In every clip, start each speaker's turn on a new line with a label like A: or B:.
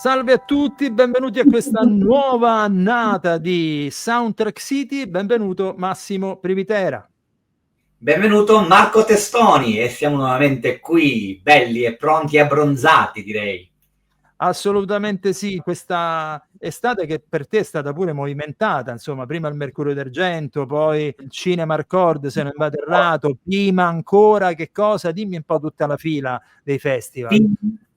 A: Salve a tutti, benvenuti a questa nuova annata di Soundtrack City. Benvenuto Massimo Privitera.
B: Benvenuto Marco Testoni e siamo nuovamente qui, belli e pronti e abbronzati, direi.
A: Assolutamente sì, questa estate che per te è stata pure movimentata, insomma, prima il Mercurio d'Argento, poi il Cinema Record se ne è invaderrato, prima ancora che cosa? Dimmi un po' tutta la fila dei festival.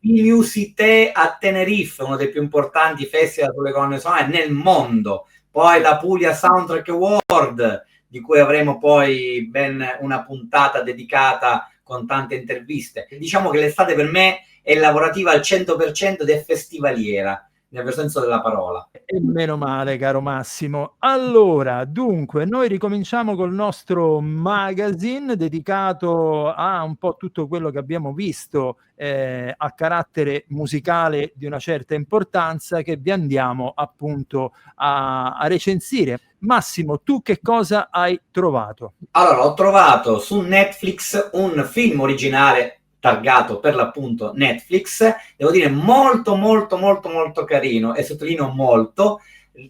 B: Musité a Tenerife, uno dei più importanti festival sulle colonne sonore nel mondo, poi la Puglia Soundtrack Award, di cui avremo poi ben una puntata dedicata con tante interviste. Diciamo che l'estate per me è lavorativa al 100% ed è festivaliera, nel vero senso della parola.
A: E meno male, caro Massimo. Allora, dunque, noi ricominciamo col nostro magazine dedicato a un po' tutto quello che abbiamo visto a carattere musicale di una certa importanza che vi andiamo appunto a recensire. Massimo, tu che cosa hai trovato?
B: Allora, ho trovato su Netflix un film originale targato per l'appunto Netflix, devo dire molto carino, e sottolineo molto.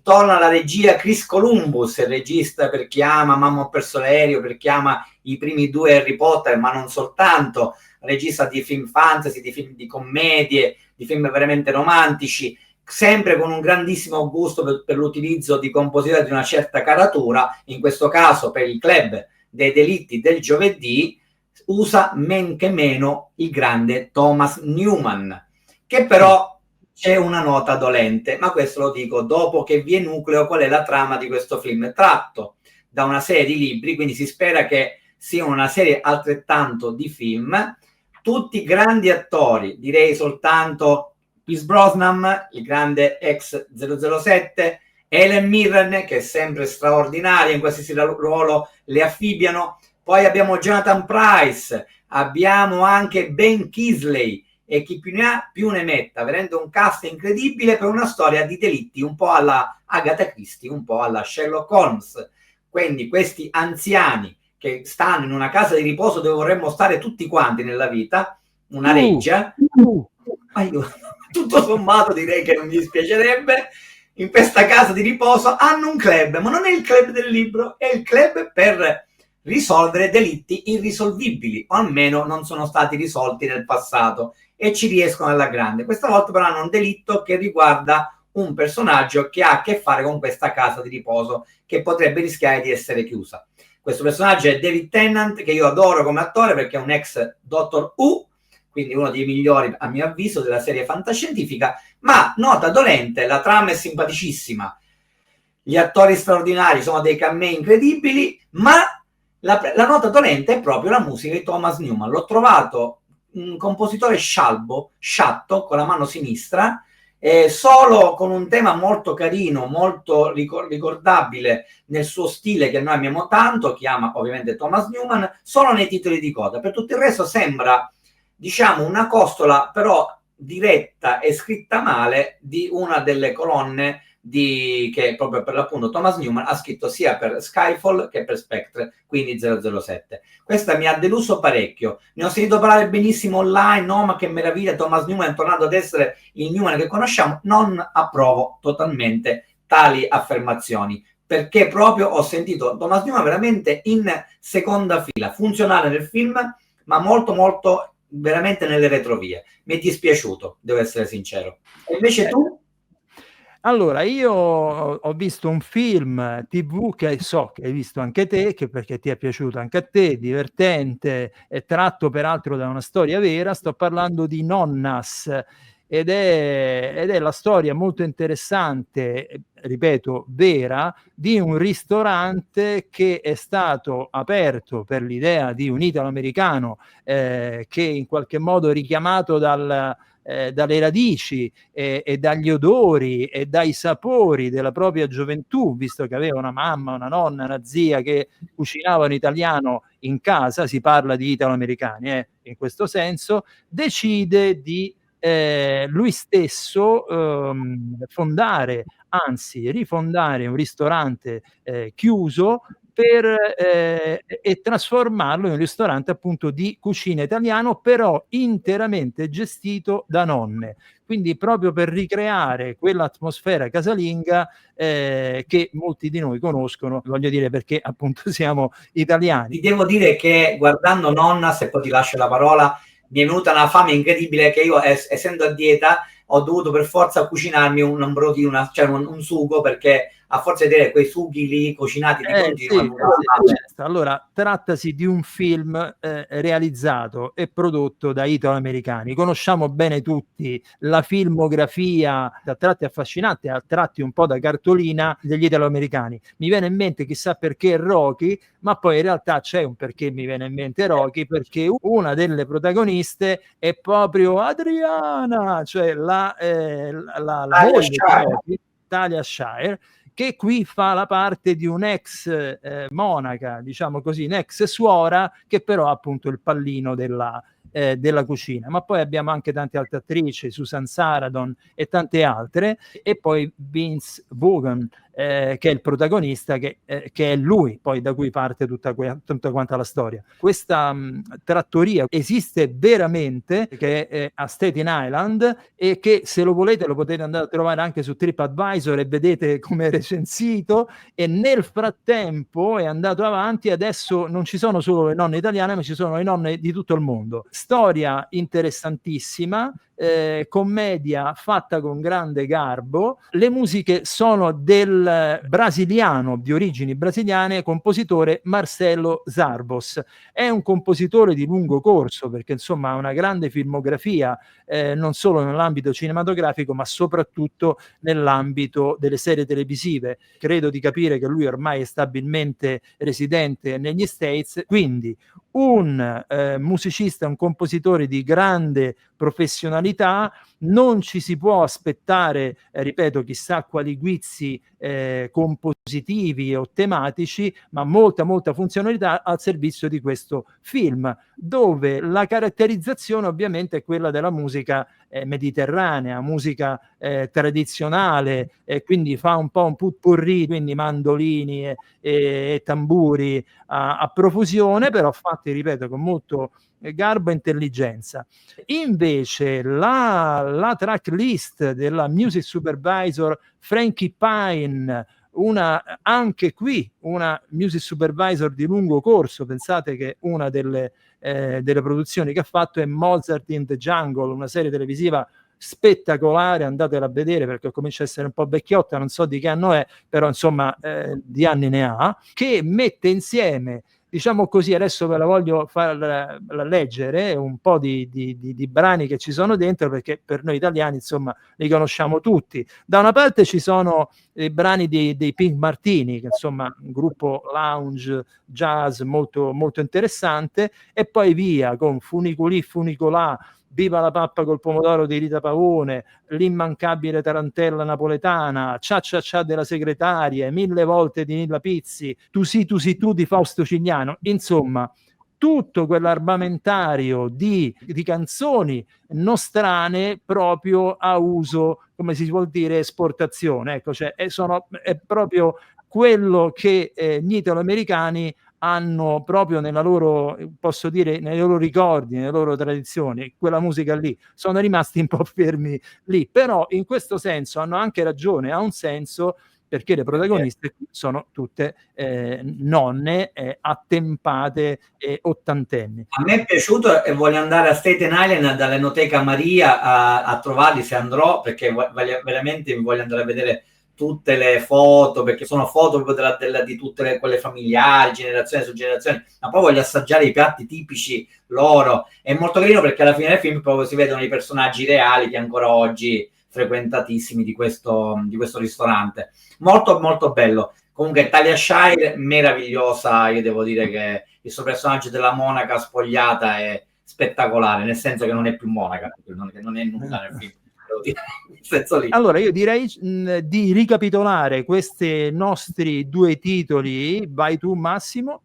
B: Torna alla regia Chris Columbus, il regista per chi ama Mamma ho perso l'aereo, per chi ama i primi due Harry Potter, ma non soltanto, regista di film fantasy, di film di commedie, di film veramente romantici, sempre con un grandissimo gusto per l'utilizzo di compositori di una certa caratura, in questo caso per il Club dei Delitti del Giovedì, usa men che meno il grande Thomas Newman, che però c'è una nota dolente, ma questo lo dico dopo che vi enucleo qual è la trama di questo film, tratto da una serie di libri, quindi si spera che sia una serie altrettanto di film, tutti grandi attori, direi soltanto Pierce Brosnan, il grande ex 007, Helen Mirren, che è sempre straordinaria, in qualsiasi ruolo le affibbiano. Poi abbiamo Jonathan Pryce, abbiamo anche Ben Kingsley, e chi più ne ha più ne metta, vedendo un cast incredibile per una storia di delitti un po' alla Agatha Christie, un po' alla Sherlock Holmes. Quindi questi anziani che stanno in una casa di riposo dove vorremmo stare tutti quanti nella vita, una reggia, tutto sommato direi che non mi dispiacerebbe, in questa casa di riposo hanno un club, ma non è il club del libro, è il club per risolvere delitti irrisolvibili, o almeno non sono stati risolti nel passato, e ci riescono alla grande. Questa volta però hanno un delitto che riguarda un personaggio che ha a che fare con questa casa di riposo, che potrebbe rischiare di essere chiusa. Questo personaggio è David Tennant, che io adoro come attore perché è un ex Doctor Who, quindi uno dei migliori a mio avviso della serie fantascientifica, ma nota dolente, la trama è simpaticissima, gli attori straordinari, sono dei camei incredibili, ma la nota dolente è proprio la musica di Thomas Newman. L'ho trovato un compositore sciatto, con la mano sinistra, solo con un tema molto carino, molto ricordabile nel suo stile che noi amiamo tanto, che ama ovviamente Thomas Newman, solo nei titoli di coda. Per tutto il resto sembra, diciamo, una costola però diretta e scritta male di una delle colonne che proprio per l'appunto Thomas Newman ha scritto sia per Skyfall che per Spectre, quindi 007. Questa mi ha deluso parecchio, ne ho sentito parlare benissimo online, no, ma che meraviglia, Thomas Newman è tornato ad essere il Newman che conosciamo. Non approvo totalmente tali affermazioni, perché proprio ho sentito Thomas Newman veramente in seconda fila, funzionale nel film, ma molto veramente nelle retrovie. Mi è dispiaciuto, devo essere sincero. E invece tu?
A: Allora, io ho visto un film TV che so che hai visto anche te, che perché ti è piaciuto anche a te, divertente, è tratto peraltro da una storia vera. Sto parlando di Nonnas ed è la storia molto interessante, ripeto, vera, di un ristorante che è stato aperto per l'idea di un italo-americano che in qualche modo richiamato dalle radici e dagli odori e dai sapori della propria gioventù, visto che aveva una mamma, una nonna, una zia che cucinavano italiano in casa, si parla di italo-americani in questo senso, decide di lui stesso fondare, anzi rifondare un ristorante chiuso e trasformarlo in un ristorante appunto di cucina italiano, però interamente gestito da nonne. Quindi proprio per ricreare quell'atmosfera casalinga che molti di noi conoscono, voglio dire, perché appunto siamo italiani.
B: Ti devo dire che guardando Nonna, se poi ti lascio la parola, mi è venuta una fame incredibile che io, essendo a dieta, ho dovuto per forza cucinarmi un brodo, cioè un sugo, perché a forza di vedere quei sughi lì cucinati di continuo.
A: Certo. Allora, trattasi di un film realizzato e prodotto da italo-americani. Conosciamo bene tutti la filmografia, a tratti affascinante, a tratti un po' da cartolina, degli italo-americani. Mi viene in mente, chissà perché, Rocky, ma poi in realtà c'è un perché mi viene in mente Rocky, perché una delle protagoniste è proprio Adriana, cioè la moglie di Rocky, Talia Shire, che qui fa la parte di un'ex monaca, diciamo così, un'ex suora, che però ha appunto il pallino della cucina. Ma poi abbiamo anche tante altre attrici, Susan Sarandon e tante altre, e poi Vince Vaughn, che è il protagonista, che è lui poi da cui parte tutta quanta la storia. Questa trattoria esiste veramente, che è a Staten Island, e che, se lo volete, lo potete andare a trovare anche su TripAdvisor e vedete come è recensito. E nel frattempo è andato avanti, adesso non ci sono solo le nonne italiane, ma ci sono le nonne di tutto il mondo. Storia interessantissima, commedia fatta con grande garbo. Le musiche sono del brasiliano, di origini brasiliane, compositore Marcelo Zarbos. È un compositore di lungo corso, perché insomma ha una grande filmografia, non solo nell'ambito cinematografico, ma soprattutto nell'ambito delle serie televisive. Credo di capire che lui ormai è stabilmente residente negli States, quindi un musicista, un compositore di grande professionalità. Non ci si può aspettare, ripeto, chissà quali guizzi compositivi o tematici, ma molta funzionalità al servizio di questo film, dove la caratterizzazione ovviamente è quella della musica mediterranea, musica tradizionale, quindi fa un po' un potpourri, quindi mandolini e tamburi a profusione, però fatti, ripeto, con molto garbo e intelligenza. Invece la tracklist della music supervisor Frankie Pine, anche qui una music supervisor di lungo corso. Pensate che una delle produzioni che ha fatto è Mozart in the Jungle, una serie televisiva spettacolare, andatela a vedere perché comincia a essere un po' vecchiotta, non so di che anno è, però insomma di anni ne ha, che mette insieme, diciamo così, adesso ve la voglio far leggere un po' di brani che ci sono dentro, perché per noi italiani insomma li conosciamo tutti. Da una parte ci sono i brani dei Pink Martini, che insomma un gruppo lounge jazz molto interessante, e poi via con Funiculì Funicolà, Viva la pappa col pomodoro di Rita Pavone, L'immancabile tarantella napoletana, Cia cia cia della segretaria, Mille volte di Nilla Pizzi, Tu sì tu di Fausto Cigliano. Insomma, tutto quell'armamentario di canzoni nostrane proprio a uso, come si vuol dire, esportazione. Ecco, cioè è proprio quello che gli italo-americani hanno proprio nella loro, posso dire, nei loro ricordi, nelle loro tradizioni. Quella musica lì, sono rimasti un po' fermi lì, però in questo senso hanno anche ragione, ha un senso, perché le protagoniste sono tutte nonne attempate e ottantenni.
B: A me è piaciuto e voglio andare a Staten Island dall'Enoteca Maria a trovarli, se andrò, perché veramente mi voglio andare a vedere tutte le foto, perché sono foto proprio di tutte quelle familiari, generazione su generazione, ma poi voglio assaggiare i piatti tipici loro. È molto carino perché alla fine del film proprio si vedono i personaggi reali che ancora oggi frequentatissimi di questo ristorante. Molto bello. Comunque Talia Shire meravigliosa, io devo dire che il suo personaggio della monaca spogliata è spettacolare, nel senso che non è più monaca, non è nulla nel film.
A: Allora io direi di ricapitolare questi nostri due titoli. Vai tu, Massimo.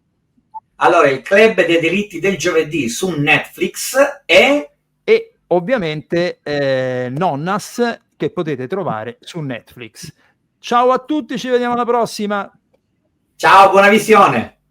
B: Allora, Il Club dei Delitti del Giovedì su Netflix e
A: ovviamente Nonnas, che potete trovare su Netflix. Ciao a tutti, ci vediamo alla prossima.
B: Ciao, buona visione!